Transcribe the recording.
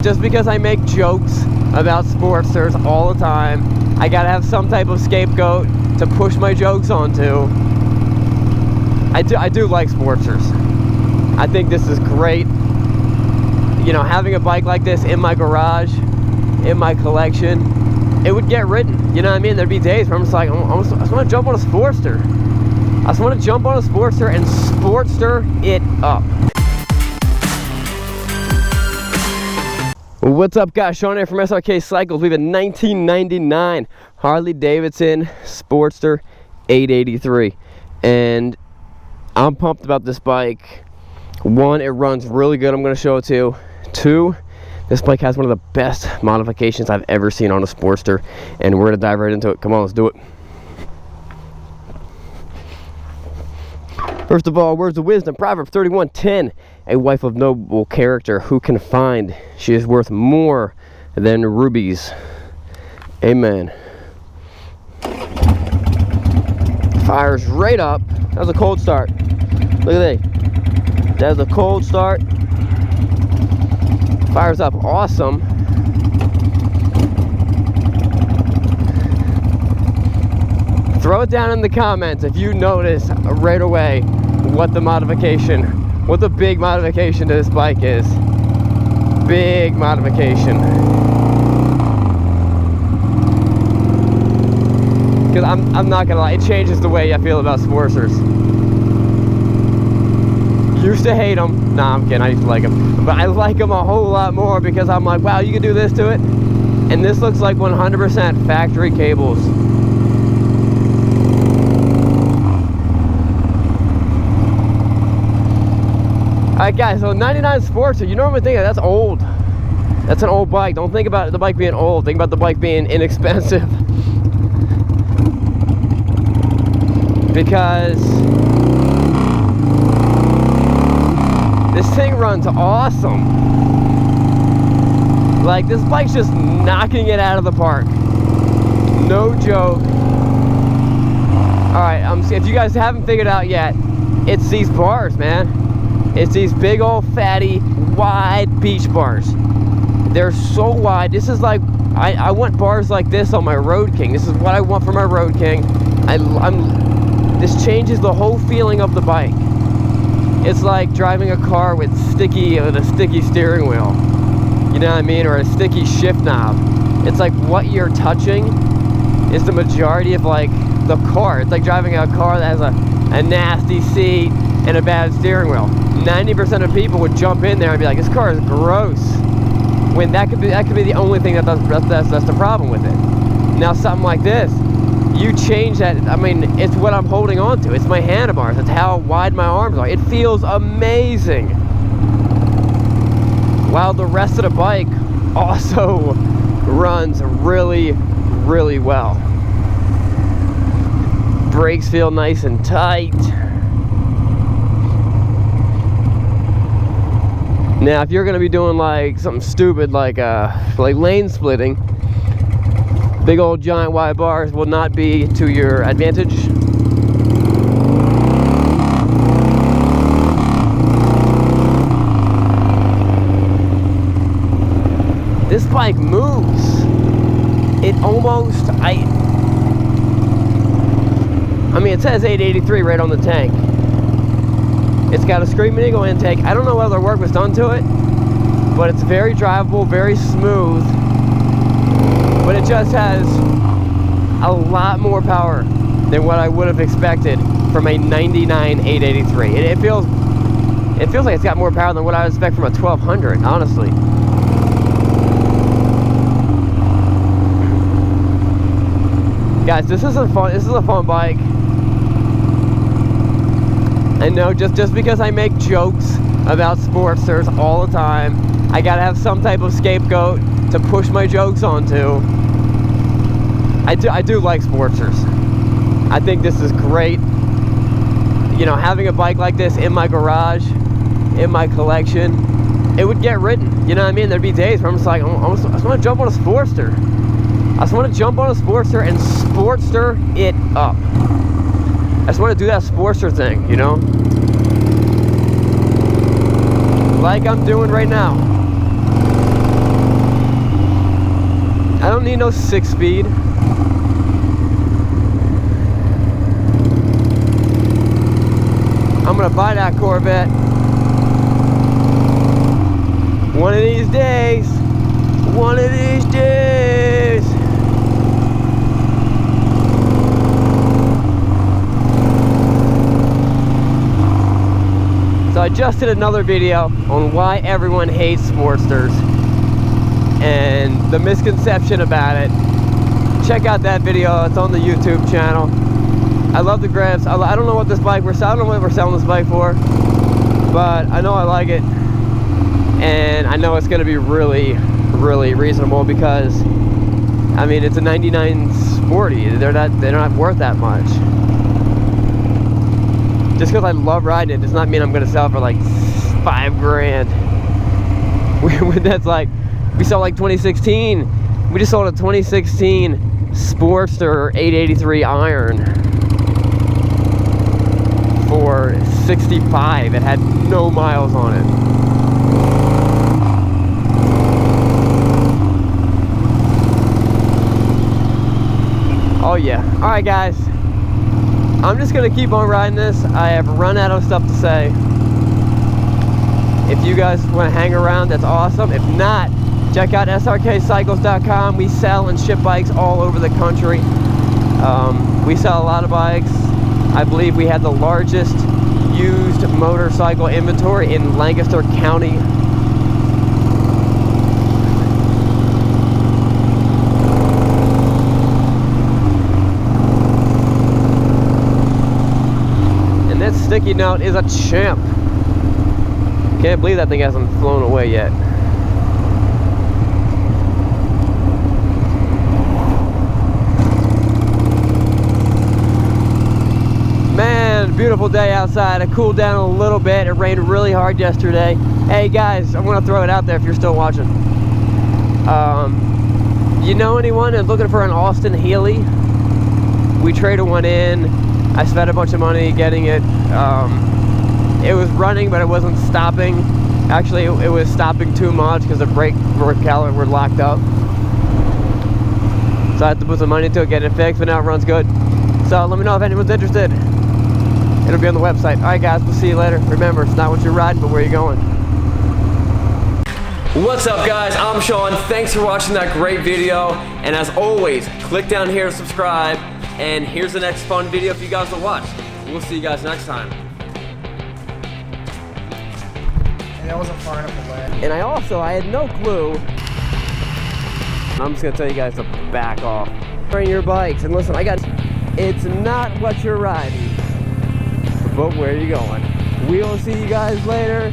Just because I make jokes about Sportsters all the time, I gotta have some type of scapegoat to push my jokes onto. I do like Sportsters. I think this is great. You know, having a bike like this in my garage, in my collection, it would get ridden. You know what I mean? There'd be days where I'm just like, I just want to jump on a Sportster. I just want to jump on a Sportster and Sportster it up. What's up, guys? Sean here from Srkcycles. We have a 1999 Harley Davidson Sportster 883, and I'm pumped about this bike. One, it runs really good. I'm going to show it to you. Two, this bike has one of the best modifications I've ever seen on a Sportster, and we're going to dive right into it. Come on, let's do it. First of all, words of wisdom, Proverbs 31:10. A wife of noble character who can find? She is worth more than rubies. Amen. Fires right up. That was a cold start. Look at that. That was a cold start. Fires up awesome. Throw it down in the comments if you notice right away what the big modification to this bike is. Big modification. Because I'm not gonna lie, it changes the way I feel about Sportsters. Used to hate them. Nah, I'm kidding, I used to like them. But I like them a whole lot more because I'm like, wow, you can do this to it. And this looks like 100% factory cables. Alright guys, so 99 Sportster, you normally think that's old. That's an old bike. Don't think about the bike being old. Think about the bike being inexpensive. Because this thing runs awesome. Like, this bike's just knocking it out of the park. No joke. Alright, if you guys haven't figured out yet, it's these bars, man. It's these big old fatty wide beach bars. They're so wide. This is like, I want bars like this on my Road King. This is what I want for my Road King. This changes the whole feeling of the bike. It's like driving a car with a sticky steering wheel. You know what I mean? Or a sticky shift knob. It's like what you're touching is the majority of like the car. It's like driving a car that has a nasty seat and a bad steering wheel. 90% of people would jump in there and be like, this car is gross. When that could be the only thing that's the problem with it. Now something like this, you change that. I mean, it's what I'm holding on to. It's my handlebars. It's how wide my arms are. It feels amazing. While the rest of the bike also runs really, really well. Brakes feel nice and tight. Now, if you're going to be doing like something stupid like lane splitting, big old giant wide bars will not be to your advantage. This bike moves. It almost, I mean, it says 883 right on the tank. It's got a Screaming Eagle intake. I don't know what other work was done to it, but it's very drivable, very smooth. But it just has a lot more power than what I would have expected from a 99 883. It feels like it's got more power than what I would expect from a 1200, honestly. Guys, this is a fun bike. I know, just because I make jokes about Sportsters all the time, I gotta have some type of scapegoat to push my jokes onto. I do like Sportsters. I think this is great. You know, having a bike like this in my garage, in my collection, it would get ridden. You know what I mean? There'd be days where I'm just like, I just want to jump on a Sportster. I just want to jump on a Sportster and Sportster it up. I just want to do that Sportster thing, you know? Like I'm doing right now. don't need no 6-speed. I'm gonna buy that Corvette one of these days. One of these days. So I just did another video on why everyone hates Sportsters and the misconception about it. Check out that video, it's on the YouTube channel. I love the grips. I don't know what this bike, I don't know what we're selling this bike for, but I know I like it, and I know it's gonna be really, really reasonable because, I mean, it's a 99 Sporty. They're not worth that much. Just because I love riding it does not mean I'm gonna sell for like $5 grand. That's like, we sell like 2016. We just sold a 2016 Sportster 883 iron for 65. It had no miles on it. Oh yeah. All right, guys. I'm just gonna keep on riding this. I have run out of stuff to say. If you guys want to hang around, that's awesome. If not, check out Srkcycles.com. We sell and ship bikes all over the country. We sell a lot of bikes. I believe we have the largest used motorcycle inventory in Lancaster County. And this sticky note is a champ. Can't believe that thing hasn't flown away yet. Man, beautiful day outside. It cooled down a little bit. It rained really hard yesterday. Hey guys, I'm gonna throw it out there if you're still watching. You know anyone that's looking for an Austin Healey? We traded one in. I spent a bunch of money getting it. It was running, but it wasn't stopping. Actually, it was stopping too much because the brake caliper were locked up. So I had to put some money into it, get it fixed, but now it runs good. So let me know if anyone's interested. It'll be on the website. All right, guys, we'll see you later. Remember, it's not what you're riding, but where you're going. What's up, guys? I'm Sean. Thanks for watching that great video. And as always, click down here to subscribe. And here's the next fun video for you guys to watch. We'll see you guys next time. And that wasn't far enough away. And I had no clue. I'm just gonna tell you guys to back off. Train your bikes, and listen, it's not what you're riding, but where you're going. We'll see you guys later.